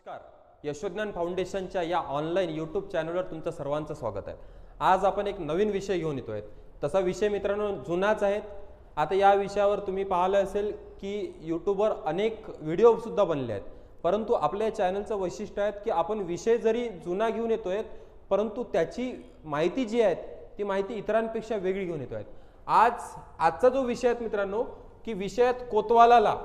नमस्कार. यशोज्ञान फाउंडेशनच्या या ऑनलाईन यूट्यूब चॅनलवर तुमचं सर्वांचं स्वागत आहे. आज आपण एक नवीन विषय घेऊन येतोय. तसा विषय मित्रांनो जुनाच आहे. आता या विषयावर तुम्ही पाहिलं असेल की यूट्यूबवर अनेक व्हिडिओ सुद्धा बनले आहेत, परंतु आपल्या चॅनलचं वैशिष्ट्य आहे की आपण विषय जरी जुना घेऊन येतोय परंतु त्याची माहिती जी आहे ती माहिती इतरांपेक्षा वेगळी घेऊन येतोय. आजचा जो विषय आहे मित्रांनो की विषयात कोतवालाला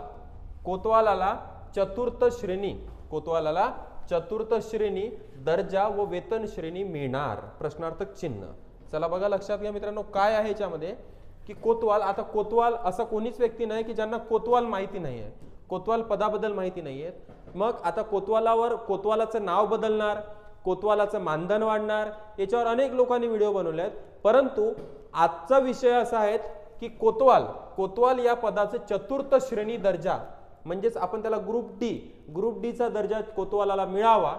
चतुर्थ श्रेणी दर्जा व वेतन श्रेणी मिळणार प्रश्नार्थक चिन्ह. चला बघा लक्षात घ्या मित्रांनो काय आहे याच्यामध्ये की कोतवाल. आता कोतवाल असा कोणीच व्यक्ती नाही की ज्यांना कोतवाल माहिती नाही आहे, कोतवाल पदाबद्दल माहिती नाही आहे. मग आता कोतवालाचं नाव बदलणार, कोतवालाचं मानधन वाढणार, याच्यावर अनेक लोकांनी व्हिडिओ बनवले आहेत. परंतु आजचा विषय असा आहे की कोतवाल या पदाचे चतुर्थ श्रेणी दर्जा म्हणजेच आपण त्याला ग्रुप डी चा दर्जा कोतवालाला मिळावा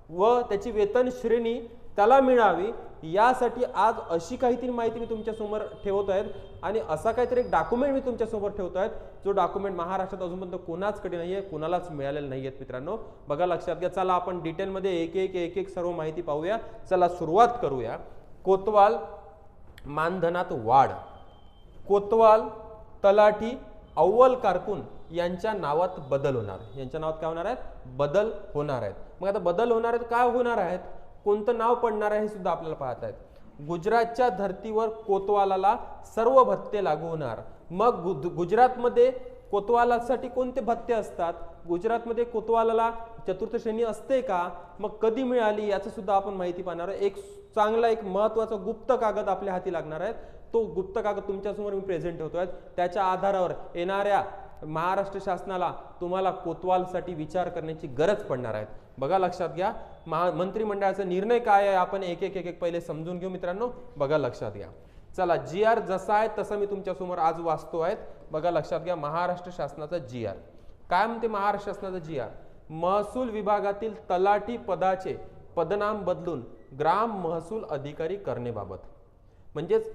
व त्याची वेतन श्रेणी त्याला मिळावी, यासाठी आज अशी काहीतरी माहिती मी तुमच्या समोर ठेवत आहे आणि असा काहीतरी एक डॉक्युमेंट मी तुमच्या समोर ठेवत आहे जो डॉक्युमेंट महाराष्ट्रात अजूनपर्यंत कोणाचकडे नाहीये, कोणालाच मिळालेलं नाहीये मित्रांनो. बघा लक्षात घ्या. चला आपण डिटेलमध्ये एक सर्व माहिती पाहूया. चला सुरुवात करूया. कोतवाल मानधनात वाढ. कोतवाल, तलाठी, अव्वल कारकून यांच्या नावात बदल होणार. यांच्या नावात काय होणार आहेत? बदल होणार आहेत. मग आता बदल होणार आहेत, काय होणार आहेत, कोणतं नाव पडणार आहे हे सुद्धा आपल्याला पाहत आहेत. गुजरातच्या धर्तीवर कोतवालाला सर्व भत्ते लागू होणार. मग गुजरातमध्ये कोतवालासाठी कोणते भत्ते असतात? गुजरातमध्ये कोतवालाला चतुर्थ श्रेणी असते का? मग कधी मिळाली याचं सुद्धा आपण माहिती पाहणार. एक महत्वाचा गुप्त कागद आपल्या हाती लागणार आहे. तो गुप्त कागद तुमच्यासमोर मी प्रेझेंट ठेवतोय. त्याच्या आधारावर येणाऱ्या महाराष्ट्र शासनाला तुम्हाला कोतवालसाठी विचार करण्याची गरज पडणार आहे. बघा लक्षात घ्या. मंत्रिमंडळाचा निर्णय काय आहे आपण एक पहिले समजून घेऊ मित्रांनो. बघा लक्षात घ्या. चला GR जसा आहे तसा मी तुमच्या समोर आज वाचतो आहे. बघा लक्षात घ्या. महाराष्ट्र शासनाचा GR काय म्हणते? महाराष्ट्र शासनाचा GR महसूल विभागातील तलाठी पदाचे पदनाम बदलून ग्राम महसूल अधिकारी करण्याबाबत. म्हणजेच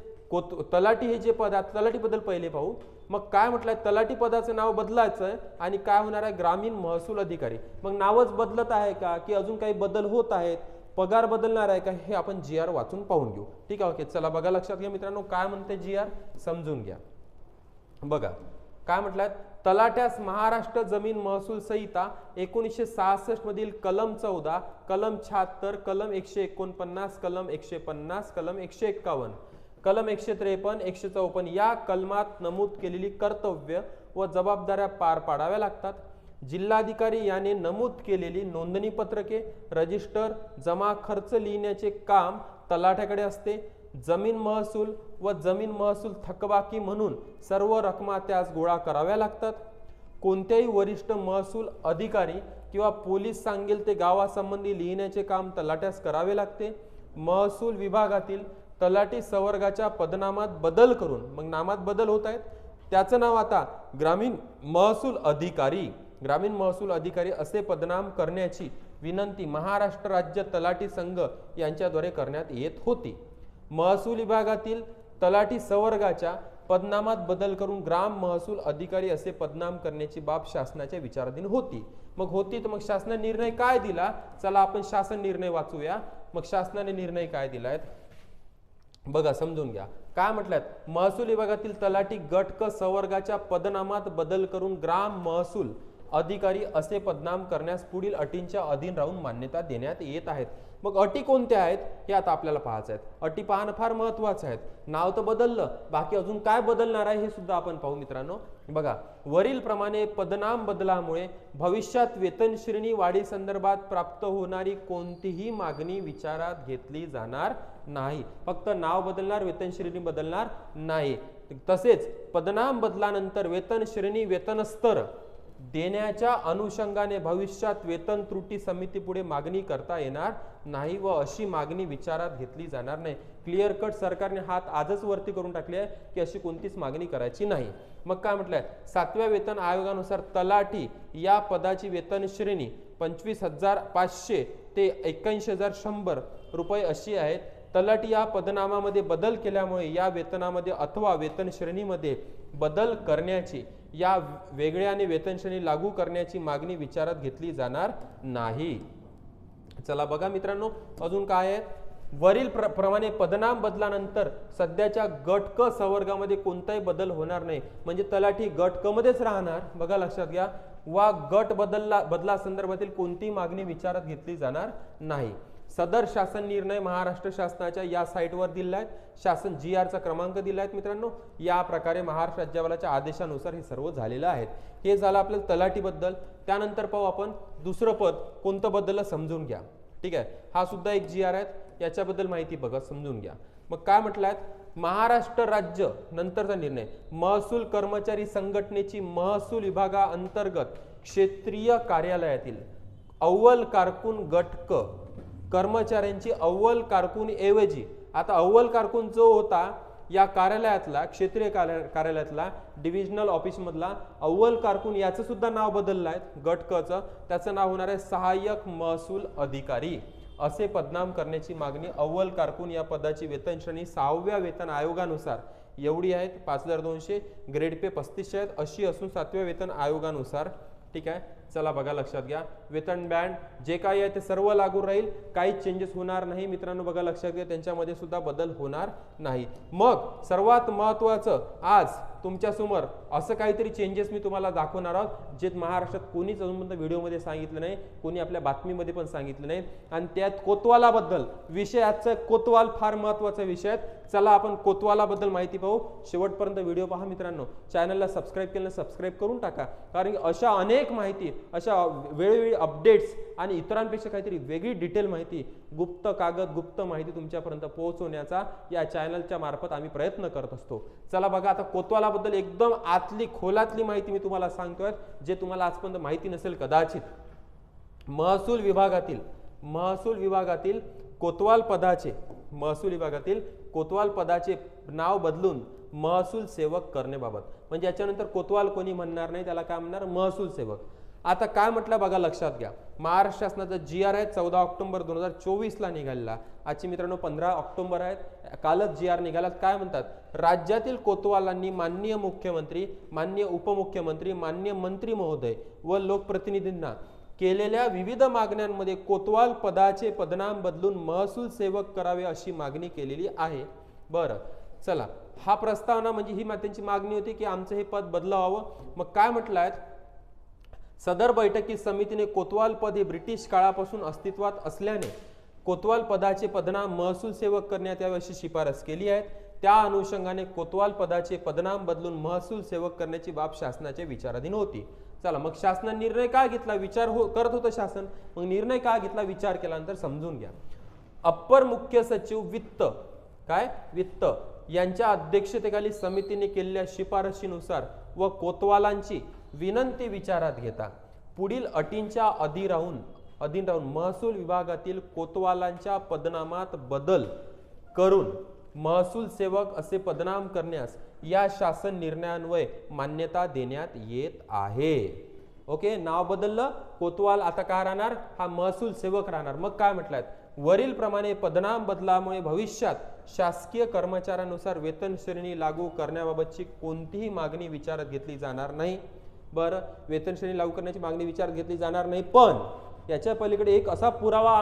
तलाठी हे जे पद आहे, तलाठी बद्दल पहिले पाहू. मग काय म्हटलंय? तलाठी पदाचं नाव बदलायचं आहे आणि काय होणार आहे? ग्रामीण महसूल अधिकारी. मग नावच बदलत आहे का की अजून काही बदल होत आहेत? पगार बदलणार आहे का? हे आपण GR वाचून पाहून घेऊ. ठीक आहे. ओके. चला बघा लक्षात घ्या मित्रांनो काय म्हणते GR समजून घ्या. बघा काय म्हटलंय? तलाट्यास महाराष्ट्र जमीन महसूल संहिता 1966 मधील कलम 14, कलम 76, कलम 149, कलम 150, कलम 151, कलम 153, 154 या कलमात नमूद केलेली कर्तव्य व जबाबदाऱ्या पार पाडाव्या लागतात. जिल्हाधिकारी याने नमूद केलेली नोंदणी पत्रके, रजिस्टर, जमा खर्च लिहिण्याचे काम तलाठ्याकडे असते. जमीन महसूल व जमीन महसूल थकबाकी म्हणून सर्व रकमा त्यास गोळा कराव्या लागतात. कोणत्याही वरिष्ठ महसूल अधिकारी किंवा पोलीस सांगेल ते गावासंबंधी लिहिण्याचे काम तलाठ्यास करावे लागते. महसूल विभागातील तलाठी संवर्गाच्या पदनामात बदल करून, मग नामात बदल होत आहेत, त्याचं नाव आता ग्रामीण महसूल अधिकारी असे पदनाम करण्याची विनंती महाराष्ट्र राज्य तलाठी संघ यांच्याद्वारे करण्यात येत होती. महसूल विभागातील तलाठी संवर्गाच्या पदनामात बदल करून ग्राम महसूल अधिकारी असे पदनाम करण्याची बाब शासनाच्या विचाराधीन होती. मग शासनाने निर्णय काय दिला? चला आपण शासन निर्णय वाचूया. मग शासनाने निर्णय काय दिलाय बघा समजून घ्या. काय म्हटल्यात? महसूल विभागातील तलाठी गट क संवर्गाच्या पदनामात बदल करून ग्राम महसूल अधिकारी असे पदनाम करण्यास पुढील अटींच्या अधीन राहून मान्यता देण्यात येत आहेत. मग अटी कोणत्या आहेत हे आता आपल्याला पाहायचं आहे. अटी पाहणं फार महत्वाचं आहे. नाव तर बदललं, बाकी अजून काय बदलणार आहे हे सुद्धा आपण पाहू मित्रांनो. बघा वरील प्रमाणे पदनाम बदलामुळे भविष्यात वेतन श्रेणी वाढी संदर्भात प्राप्त होणारी कोणतीही मागणी विचारात घेतली जाणार नाही. फक्त नाव बदलणार, वेतन श्रेणी बदलणार नाही. तसेच पदनाम बदलानंतर वेतन श्रेणी, वेतन स्तर देण्याच्या अनुषंगाने भविष्यात वेतन त्रुटी समितीपुढे मागणी करता येणार नाही व अशी मागणी विचारात घेतली जाणार नाही. क्लिअर कट सरकारने हात आजच वरती करून टाकले आहे की अशी कोणतीच मागणी करायची नाही. मग काय म्हटलंय? 7व्या वेतन आयोगानुसार तलाठी या पदाची वेतन श्रेणी 25,500 ते 81,100 रुपये अशी आहे. तलाठी या पदनामामध्ये बदल केल्यामुळे या वेतनामध्ये अथवा वेतन श्रेणीमध्ये बदल करण्याची या वेगळ्याने वेतन श्रेणी लागू करण्याची मागणी विचारात घेतली जाणार नाही. चला बघा मित्रांनो, अजून काय आहे, वरील प्रमाणे पदनाम बदलानंतर सध्याच्या गट क संवर्गामध्ये कोणताही बदल होणार नाही. म्हणजे तलाठी गट क मध्येच राहणार. बघा लक्षात घ्या, वा गट बदला संदर्भातील कोणतीही मागणी विचारात घेतली जाणार नाही. सदर शासन निर्णय महाराष्ट्र शासनाच्या या साईटवर दिला आहे. शासन GR चा क्रमांक दिला आहे मित्रांनो. या प्रकारे महाराष्ट्र राज्यपालाच्या आदेशानुसार हे सर्व झालेलं आहे. हे झालं आपल्याला तलाठीबद्दल. त्यानंतर पाहू आपण दुसरं पद कोणतं बदललं समजून घ्या. ठीक आहे, हा सुद्धा एक GR आहे, याच्याबद्दल माहिती बघा, समजून घ्या. मग काय म्हटलं आहे, महाराष्ट्र राज्य नंतरचा निर्णय, महसूल कर्मचारी संघटनेची महसूल विभागाअंतर्गत क्षेत्रीय कार्यालयातील अव्वल कारकून गट क कर्मचाऱ्यांची अव्वल कारकून ऐवजी, आता अव्वल कारकून जो होता या कार्यालयातला, क्षेत्रीय कार्यालयातला, डिव्हिजनल ऑफिस मधला अव्वल कारकून, याचं सुद्धा नाव बदललं आहे गट क चं. त्याचं नाव होणार आहे सहाय्यक महसूल अधिकारी असे पदनाम करण्याची मागणी. अव्वल कारकून या पदाची वेतन श्रेणी 6व्या वेतन आयोगानुसार एवढी आहेत 5200, ग्रेड पे 3500 आहेत अशी असून 7व्या वेतन आयोगानुसार. ठीक आहे, चला बघा लक्षात घ्या, वेतन बँड जे काही आहे ते सर्व लागू राहील, काहीच चेंजेस होणार नाही मित्रांनो. बघा लक्षात घ्या, त्यांच्यामध्ये सुद्धा बदल होणार नाही. मग सर्वात महत्वाचं आज तुमच्या समोर असं काहीतरी चेंजेस मी तुम्हाला दाखवणार आहोत जे महाराष्ट्रात कोणीच अजूनपर्यंत व्हिडिओमध्ये सांगितलं नाही, कोणी आपल्या बातमीमध्ये पण सांगितलं नाही. आणि त्यात कोतवालाबद्दल विषय, आजचा कोतवाल फार महत्वाचा विषय आहे. चला आपण कोतवालाबद्दल माहिती पाहू. शेवटपर्यंत व्हिडिओ पहा मित्रांनो. चॅनलला सबस्क्राईब केलं, सबस्क्राईब करून टाका, कारण अशा अनेक माहिती, अशा वेळोवेळी अपडेट्स आणि इतरांपेक्षा काहीतरी वेगळी डिटेल माहिती, गुप्त कागद, गुप्त माहिती तुमच्यापर्यंत पोहोचवण्याचा या चॅनलच्या मार्फत आम्ही प्रयत्न करत असतो. चला बघा, आता कोतवालाबद्दल एकदम आतली खोलातली माहिती मी तुम्हाला सांगतोय, जे तुम्हाला आजपर्यंत माहिती नसेल कदाचित. महसूल विभागातील कोतवाल पदाचे नाव बदलून महसूल सेवक करण्याबाबत, म्हणजे याच्यानंतर कोतवाल कोणी म्हणणार नाही, त्याला काय म्हणणार, महसूल सेवक. आता काय म्हटलं बघा लक्षात घ्या, महाराष्ट्र शासनाचा GR आहे 14 ऑक्टोबर 2024 ला निघालेला. आजची मित्रांनो 15 ऑक्टोबर आहे, कालच GR निघाला. काय म्हणतात, राज्यातील कोतवालांनी माननीय मुख्यमंत्री, माननीय उपमुख्यमंत्री, माननीय मंत्री महोदय व लोकप्रतिनिधींना केलेल्या विविध मागण्यांमध्ये कोतवाल पदाचे पदनाम बदलून महसूल सेवक करावे अशी मागणी केलेली आहे. बरं, चला, हा प्रस्तावना म्हणजे ही त्यांची मागणी होती की आमचं हे पद बदलावं. मग काय म्हटलंय, सदर बैठकीत समितीने कोतवाल पद हे ब्रिटिश काळापासून अस्तित्वात असल्याने कोतवाल पदाचे पदनाम महसूल सेवक करण्यात यावे अशी शिफारस केली आहे. त्या अनुषंगाने कोतवाल पदाचे पदनाम बदलून महसूल सेवक करण्याची बाब शासनाच्या विचाराधीन होती. चला, मग शासनाने निर्णय काय घेतला, विचार करत होतं शासन, मग निर्णय काय घेतला विचार केल्यानंतर समजून घ्या. अप्पर मुख्य सचिव वित्त यांच्या अध्यक्षतेखाली समितीने केलेल्या शिफारशीनुसार व कोतवालांची विनंती विचारात घेता पुढील अटींच्या अधीन राहून महसूल विभागातील कोतवालांच्या पदनामात बदल करून महसूल सेवक असे पदनाम करण्यास या शासन निर्णयान्वये मान्यता देण्यात येत आहे. ओके, नाव बदललं, कोतवाल आता काय राहणार, हा महसूल सेवक राहणार. मग काय म्हटलंय, वरील प्रमाणे पदनाम बदलामुळे भविष्यात शासकीय कर्मचाऱ्यांनुसार वेतन श्रेणी लागू करण्याबाबतची कोणतीही मागणी विचारात घेतली जाणार नाही. बरं, वेतन श्रेणी लागू करण्याची मागणी विचारात घेतली जाणार नाही, पण याच्या पलीकडे एक असा पुरावा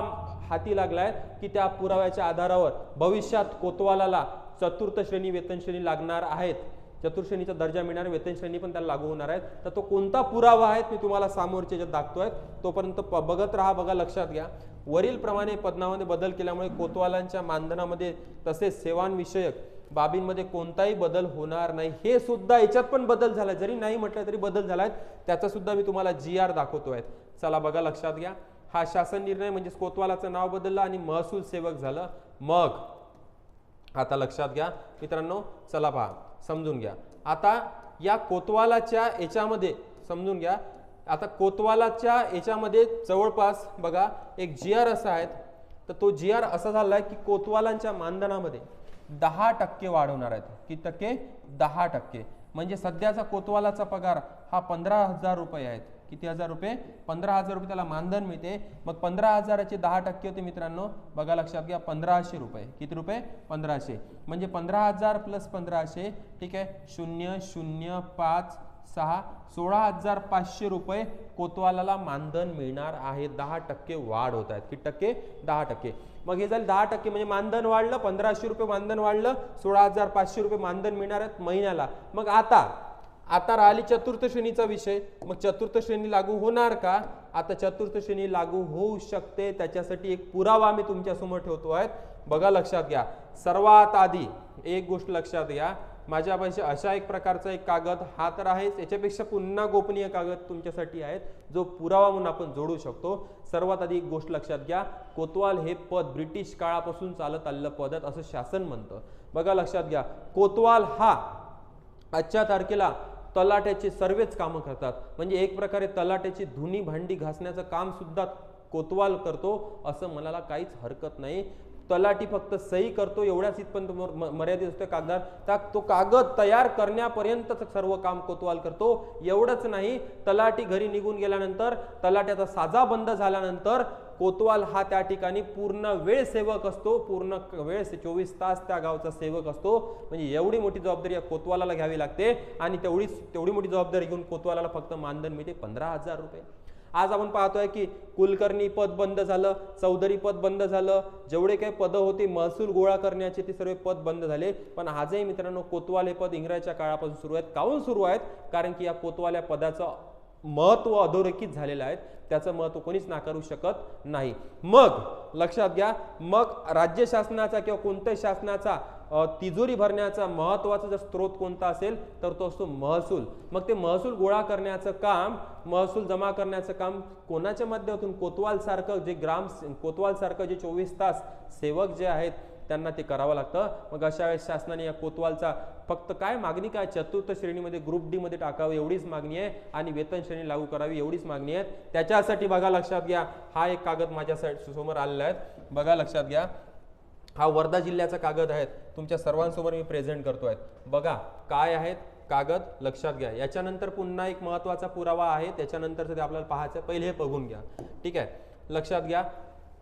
हाती लागलाय की त्या पुराव्याच्या आधारावर भविष्यात कोतवालाला चतुर्थ श्रेणी वेतन श्रेणी लागणार आहेत, चतुर्श्रेणीचा दर्जा मिळणार, वेतन श्रेणी पण त्याला लागू होणार आहेत. तर तो कोणता पुरावा आहे मी तुम्हाला समोरचे जे दाखवतोय, तोपर्यंत बघत राहा. बघा लक्षात घ्या, वरील प्रमाणे पदनामामध्ये बदल केल्यामुळे कोतवालांच्या मानधनामध्ये तसेच सेवांविषयक बाबींमध्ये कोणताही बदल होणार नाही. हे सुद्धा याच्यात पण बदल झाला, जरी नाही म्हटलं तरी बदल झालाय, त्याचा सुद्धा मी तुम्हाला GR दाखवतोय. चला बघा लक्षात घ्या, हा शासन निर्णय म्हणजे कोतवालाचं नाव बदललं आणि महसूल सेवक झालं. मग आता लक्षात घ्या मित्रांनो, चला पहा, समजून घ्या. आता या कोतवालाच्या याच्यामध्ये समजून घ्या, आता कोतवालाच्या याच्यामध्ये जवळपास बघा एक GR असा आहे, तर तो GR असा झालाय की कोतवालांच्या मानधनामध्ये 10% वाढवणार आहेत. किती टक्के, 10%. म्हणजे सध्याचा कोतवालाचा पगार हा 15,000 रुपये आहेत. किती हजार रुपये, 15,000 रुपये त्याला मानधन मिळते. मग 15,000चे 10% होते मित्रांनो, बघा लक्षात घ्या, 1,500 रुपये. किती रुपये, 1,500. म्हणजे 15,000 प्लस 1,500, ठीक आहे, 0,0,5 6 16,500 रुपये कोतवालाला मानधन मिळणार आहे. 10% वाढ होत आहेत. किती टक्के? 10%. मग हे झालं 10% म्हणजे मानधन वाढलं, 1,500 रुपये मानधन वाढलं, 16,500 रुपये मानधन मिळणार आहेत महिन्याला. मग आता राहिली चतुर्थ श्रेणीचा विषय. मग चतुर्थ श्रेणी लागू होणार का? आता चतुर्थ श्रेणी लागू होऊ शकते. त्याच्यासाठी एक पुरावा मी तुमच्या समोर ठेवतो आहे. बघा, लक्षात घ्या. सर्वात आधी एक गोष्ट लक्षात घ्या, माझ्यापाशी अशा एक प्रकारचा एक कागद हा तर आहेच, याच्यापेक्षा पुन्हा गोपनीय कागद तुमच्यासाठी आहेत जो पुरावा म्हणून आपण जोडू शकतो. सर्वात आधी एक गोष्ट लक्षात घ्या, कोतवाल हे पद ब्रिटिश काळापासून चालत आलेलं पद आहे असं शासन म्हणतं. बघा, लक्षात घ्या, कोतवाल हा आजच्या तारखेला तलाट्याचे सर्वच कामं करतात. म्हणजे एक प्रकारे तलाट्याची धुनी भांडी घासण्याचं काम सुद्धा कोतवाल करतो असं म्हणायला काहीच हरकत नाही. तलाठी फक्त सही करतो एवढ्याच इथपर्यंत मर्यादित असतो कागदात. तो कागद तयार करण्यापर्यंत सर्व काम कोतवाल करतो. एवढंच नाही, तलाठी घरी निघून गेल्यानंतर, तलाट्याचा साजा बंद झाल्यानंतर कोतवाल हा त्या ठिकाणी पूर्ण वेळ सेवक असतो. पूर्ण वेळ 24 तास त्या गावचा सेवक असतो. म्हणजे एवढी मोठी जबाबदारी या कोतवालाला घ्यावी लागते. आणि तेवढी मोठी जबाबदारी घेऊन कोतवालाला फक्त मानधन मिळते 15,000 रुपये. आज आपण पाहतोय की कुलकर्णी पद बंद झालं, चौधरी पद बंद झालं, जेवढे काही पद होती महसूल गोळा करण्याचे ते सर्व पद बंद झाले. पण आजही मित्रांनो कोतवाल हे पद इंग्रजांच्या काळापासून सुरू आहेत. काहून सुरू आहेत? कारण की या कोतवाल या पदाचं महत्व अधोरेखित झालेलं आहे. त्याचं महत्व कोणीच नाकारू शकत नाही. मग लक्षात घ्या, मग राज्य शासनाचा किंवा कोणत्याही शासनाचा तिजोरी भरण्याचा महत्वाचा जर स्रोत कोणता असेल तर तो असतो महसूल. मग ते महसूल गोळा करण्याचं काम, महसूल जमा करण्याचं काम कोणाच्या माध्यमातून? कोतवाल सारखं कोतवाल सारखं जे 24 तास सेवक जे आहेत त्यांना ते करावं लागतं. मग अशा वेळेस शासनाने या कोतवालचा फक्त काय मागणी काय? चतुर्थ श्रेणीमध्ये ग्रुप डी मध्ये टाकावं एवढीच मागणी आहे आणि वेतन श्रेणी लागू करावी एवढीच मागणी आहे. त्याच्यासाठी बघा, लक्षात घ्या, हा एक कागद माझ्या समोर आलेला आहे. बघा, लक्षात घ्या, हा वर्धा जिल्ह्याचा कागद आहे. तुमच्या सर्वांसमोर मी प्रेझेंट करतोय. बघा काय आहेत कागद, लक्षात घ्या. याच्यानंतर पुन्हा एक महत्वाचा पुरावा आहे, त्याच्यानंतर ते आपल्याला पाहायचं. पहिले हे बघून घ्या, ठीक आहे. लक्षात घ्या,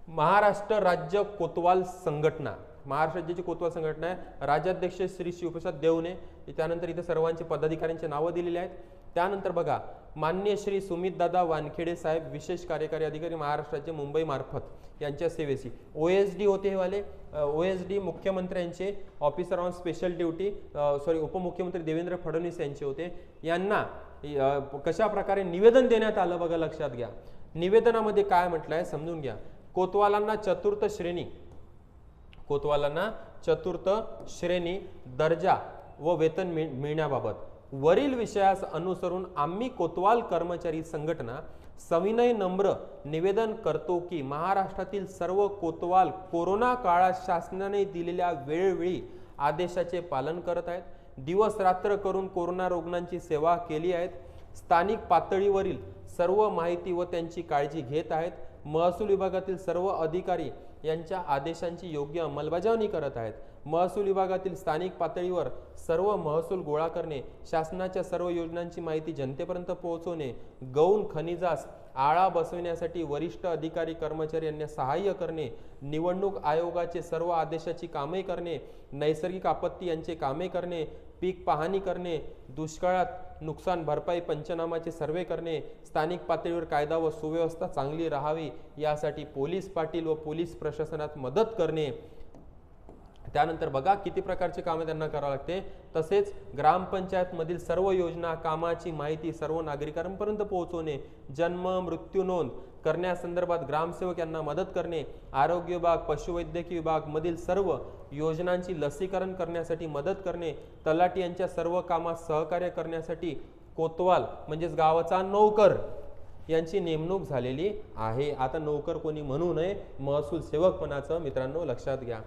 महाराष्ट्र राज्य कोतवाल संघटना, महाराष्ट्र राज्याची कोतवाल संघटना आहे. राज्याध्यक्ष श्री शिवप्रसाद देवणे. त्यानंतर इथे सर्वांचे पदाधिकाऱ्यांचे नावं दिलेली आहेत. त्यानंतर बघा, माननीय श्री सुमितदादा वानखेडे साहेब, विशेष कार्यकारी अधिकारी महाराष्ट्र राज्य मुंबई मार्फत यांच्या सेवेसी. OSD होते हे वाले. OSD मुख्यमंत्र्यांचे ऑफिसर ऑन स्पेशल ड्युटी, उपमुख्यमंत्री देवेंद्र फडणवीस यांचे होते. यांना कशा प्रकारे निवेदन देण्यात आलं बघा, लक्षात घ्या. निवेदनामध्ये काय म्हटलंय समजून घ्या. कोतवालांना चतुर्थ श्रेणी दर्जा व वेतन मिळण्याबाबत वरील विषयास अनुसरून आम्ही कोतवाल कर्मचारी संघटना सविनय नम्र निवेदन करतो की महाराष्ट्रातील सर्व कोतवाल कोरोना काळात शासनाने दिलेल्या वेळोवेळी आदेशाचे पालन करत आहेत. दिवस रात्र करून कोरोना रुग्णांची सेवा केली आहे. स्थानिक पातळीवरील सर्व माहिती व त्यांची काळजी घेत आहेत. महसूल विभागातील सर्व अधिकारी यांच्या आदेशांची योग्य अंमलबजावणी करत आहेत. महसूल विभागातील स्थानिक पातळीवर सर्व महसूल गोळा करणे, शासनाच्या सर्व योजनांची माहिती जनतेपर्यंत पोहोचवणे, गौण खनिजास आळा बसविण्यासाठी वरिष्ठ अधिकारी कर्मचारी यांना सहाय्य करणे, निवडणूक आयोगाचे सर्व आदेशाची कामे करणे, नैसर्गिक आपत्ती यांचे कामे करणे, पीक पाहणी करणे, दुष्काळात नुकसान भरपाई पंचनामाचे सर्वे करणे, स्थानिक पातळीवर कायदा व सुव्यवस्था चांगली राहावी यासाठी पोलीस पाटील व पोलीस प्रशासनात मदत करणे. त्यानंतर बघा किती प्रकारचे कामे त्यांना करावे लागते. तसेच ग्रामपंचायत मधील सर्व योजना कामाची माहिती सर्व नागरिकांपर्यंत पोहोचवणे, जन्म मृत्यू नोंद करण्यासंदर्भात ग्रामसेवक यांना मदत करणे, आरोग्य विभाग पशुवैद्यकीय विभाग मधील सर्व योजनांची लसीकरण करण्यासाठी मदत करणे, तलाठी यांच्या सर्व कामात सहकार्य करण्यासाठी कोतवाल म्हणजेच गावाचा नोकर यांची नेमणूक झालेली आहे. आता नोकर कोणी म्हणू नये, महसूल सेवकपणाचं मित्रांनो लक्षात घ्या.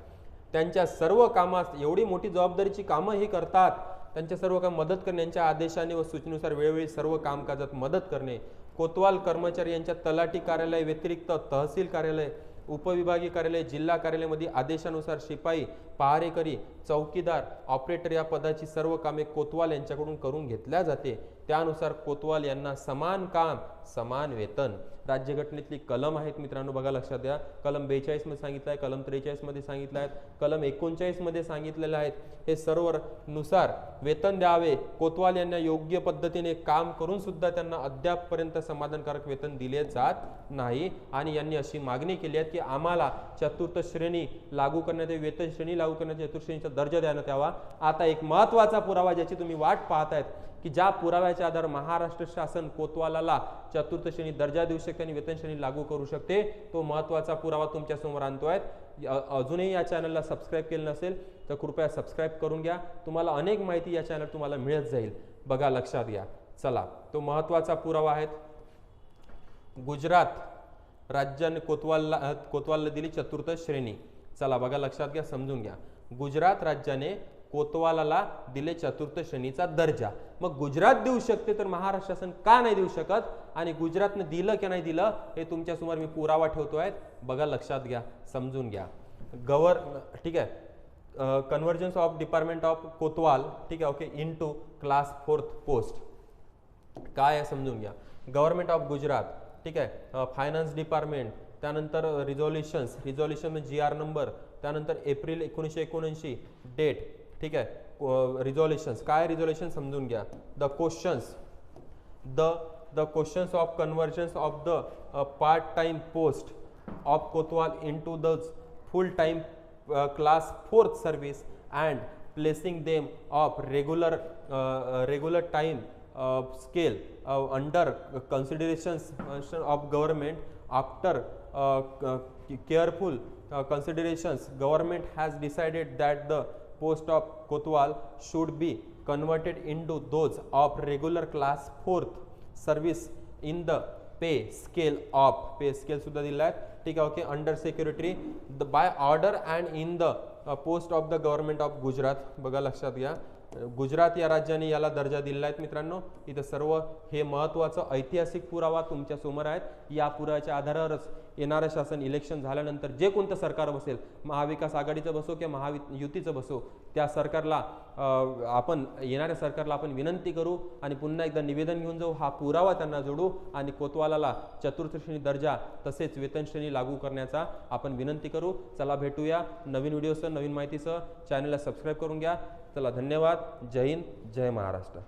त्यांच्या सर्व कामात एवढी मोठी जबाबदारीची कामं हे करतात. त्यांच्या सर्व काम मदत करणे, यांच्या आदेशाने व सूचनेनुसार वेळोवेळी सर्व कामकाजात मदत करणे. कोतवाल कर्मचारी यांच्या तलाठी कार्यालय व्यतिरिक्त तहसील कार्यालय, उपविभागीय कार्यालय, जिल्हा कार्यालयामध्ये आदेशानुसार शिपाई, पहारेकरी, चौकीदार, ऑपरेटर या पदाची सर्व कामे कोतवाल यांच्याकडून करून घेतल्या जाते. त्यानुसार कोतवाल यांना समान काम समान वेतन. राज्यघटनेतली कलम आहेत मित्रांनो, बघा लक्षात द्या. कलम 42 मध्ये सांगितलं आहे, कलम 43 मध्ये सांगितलं आहे, कलम 39 मध्ये सांगितलेलं आहे. हे सर्व नुसार वेतन द्यावे. कोतवाल यांना योग्य पद्धतीने काम करून सुद्धा त्यांना अद्यापपर्यंत समाधानकारक वेतन दिले जात नाही आणि यांनी अशी मागणी केली आहे की आम्हाला चतुर्थ श्रेणी लागू करण्यात यावी, वेतन श्रेणी लागू करण्यात चतुर्थ श्रेणीचा दर्जा देण्यात यावा. आता एक महत्त्वाचा पुरावा ज्याची तुम्ही वाट पाहतायत की ज्या पुराव्याच्या आधार महाराष्ट्र शासन कोतवालाला चतुर्थ श्रेणी दर्जा देऊ शकते आणि वेतन श्रेणी लागू करू शकते, तो महत्त्वाचा पुरावा तुमच्या समोर आणतोय. अजूनही या चॅनलला सबस्क्राईब केलं नसेल तर कृपया सबस्क्राईब करून घ्या. तुम्हाला अनेक माहिती या चॅनल तुम्हाला मिळत जाईल. बघा लक्षात घ्या. चला, तो महत्त्वाचा पुरावा आहे. गुजरात राज्याने कोतवालला दिली चतुर्थ श्रेणी. चला बघा लक्षात घ्या, समजून घ्या. गुजरात राज्याने कोतवालाला दिले चतुर्थ श्रेणीचा दर्जा. मग गुजरात देऊ शकते तर महाराष्ट्र शासन का नाही देऊ शकत, आणि गुजरातने दिलं की नाही दिलं हे तुमच्या समोर मी पुरावा ठेवतोय. बघा लक्षात घ्या, समजून घ्या. ठीक आहे, कन्व्हर्जन्स ऑफ डिपार्टमेंट ऑफ कोतवाल, ठीक आहे, okay, into class 4th post काय आहे समजून घ्या. गव्हर्नमेंट ऑफ गुजरात, ठीक आहे, फायनान्स डिपार्टमेंट, त्यानंतर रिझोल्युशन म्हणजे GR नंबर, त्यानंतर एप्रिल 1979 डेट, ठीक आहे. रिझोल्युशन्स काय, रिझोल्युशन समजून घ्या. The questions of convergence of the part time post of Kotwal into the full time class 4th service and placing them of regular time scale under considerations of government. After careful considerations, government has decided that the post of Kotwal should be converted into those of regular class 4th service in the pay scale सुद्धा दिला आहे, ठीक आहे, okay. Under security by order and in the post of the government of Gujarat. बघा लक्षात घ्या, गुजरात या राज्याने याला दर्जा दिलेला आहे मित्रांनो. इथं सर्व हे महत्त्वाचं ऐतिहासिक पुरावा तुमच्या समोर आहेत. या पुराव्याच्या आधारावरच येणारं शासन इलेक्शन झाल्यानंतर जे कोणतं सरकार बसेल, महाविकास आघाडीचं बसो किंवा महायुतीचं बसो, त्या सरकारला येणाऱ्या सरकारला आपण विनंती करू आणि पुन्हा एकदा निवेदन घेऊन जाऊ, हा पुरावा त्यांना जोडू आणि कोतवालाला चतुर्थ श्रेणी दर्जा तसेच वेतन श्रेणी लागू करण्याचा आपण विनंती करू. चला भेटूया नवीन व्हिडिओसह, नवीन माहितीसह. चॅनलला सबस्क्राईब करून घ्या. चला, धन्यवाद. जय हिंद, जय महाराष्ट्र.